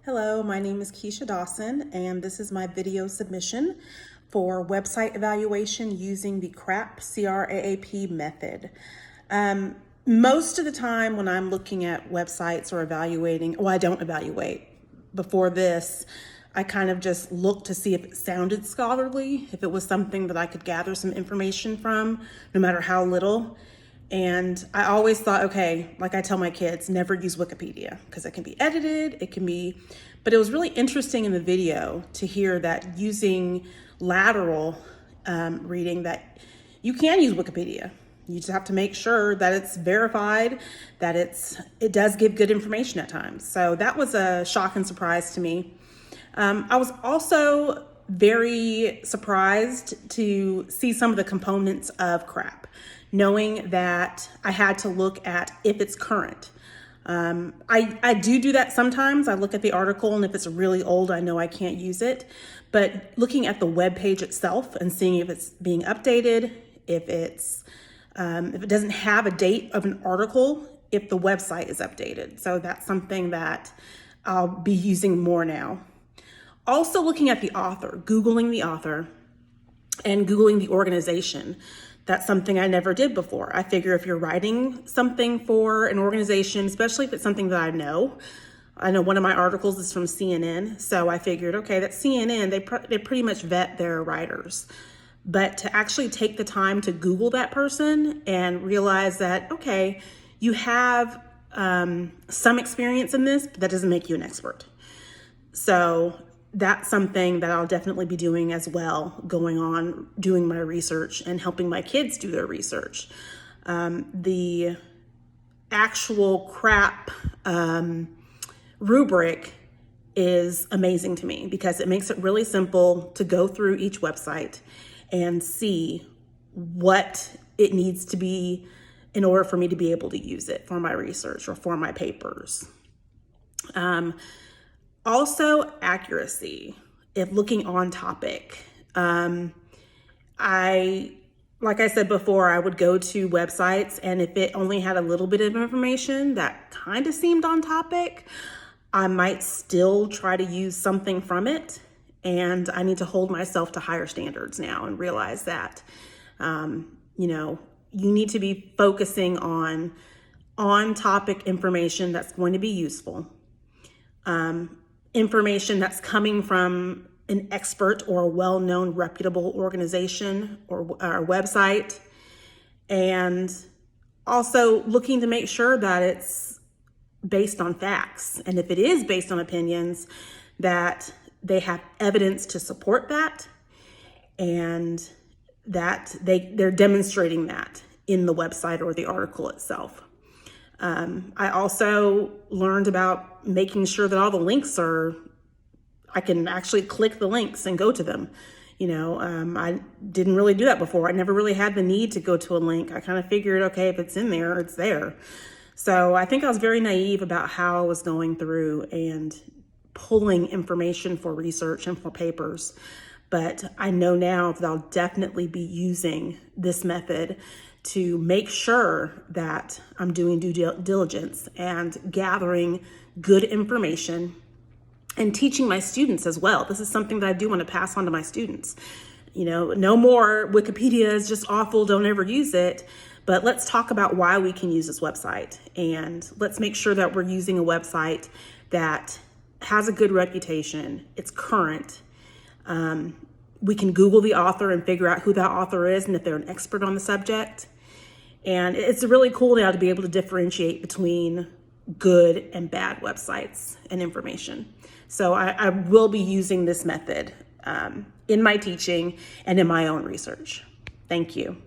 Hello, my name is Keisha Dawson, and this is my video submission for website evaluation using the CRAAP method. Most of the time when I'm looking at websites or evaluating, well, I don't evaluate. Before this, I kind of just looked to see if it sounded scholarly, if it was something that I could gather some information from, no matter how little. And I always thought, okay, like I tell my kids, never use Wikipedia because it can be edited, but it was really interesting in the video to hear that using lateral reading that you can use Wikipedia. You just have to make sure that it's verified, that it does give good information at times. So that was a shock and surprise to me. I was also very surprised to see some of the components of CRAAP, knowing that I had to look at if it's current. I do that sometimes. I look at the article, and if it's really old, I know I can't use it. But looking at the web page itself and seeing if it's being updated, if it doesn't have a date of an article, if the website is updated. So that's something that I'll be using more now. Also looking at the author, Googling the author and Googling the organization. That's something I never did before. I figure if you're writing something for an organization, especially if it's something that I know one of my articles is from CNN. So I figured, okay, that's CNN. They pretty much vet their writers. But to actually take the time to Google that person and realize that, okay, you have some experience in this, but that doesn't make you an expert. So that's something that I'll definitely be doing as well, going on, doing my research and helping my kids do their research. The actual CRAAP rubric is amazing to me because it makes it really simple to go through each website and see what it needs to be in order for me to be able to use it for my research or for my papers. Also, accuracy, if looking on topic. Like I said before, I would go to websites, and if it only had a little bit of information that kind of seemed on topic, I might still try to use something from it. And I need to hold myself to higher standards now and realize that, you need to be focusing on topic information that's going to be useful. Information that's coming from an expert or a well-known reputable organization or website, and also looking to make sure that it's based on facts. And if it is based on opinions, that they have evidence to support that, and that they're demonstrating that in the website or the article itself. I also learned about making sure that all the links I can actually click the links and go to them. I didn't really do that before. I never really had the need to go to a link. I kind of figured, okay, if it's in there, it's there. So I think I was very naive about how I was going through and pulling information for research and for papers. But I know now that I'll definitely be using this method to make sure that I'm doing due diligence and gathering good information and teaching my students as well. This is something that I do want to pass on to my students. No more Wikipedia is just awful, don't ever use it. But let's talk about why we can use this website. And let's make sure that we're using a website that has a good reputation, it's current. We can Google the author and figure out who that author is and if they're an expert on the subject. And it's really cool now to be able to differentiate between good and bad websites and information. So I will be using this method in my teaching and in my own research. Thank you.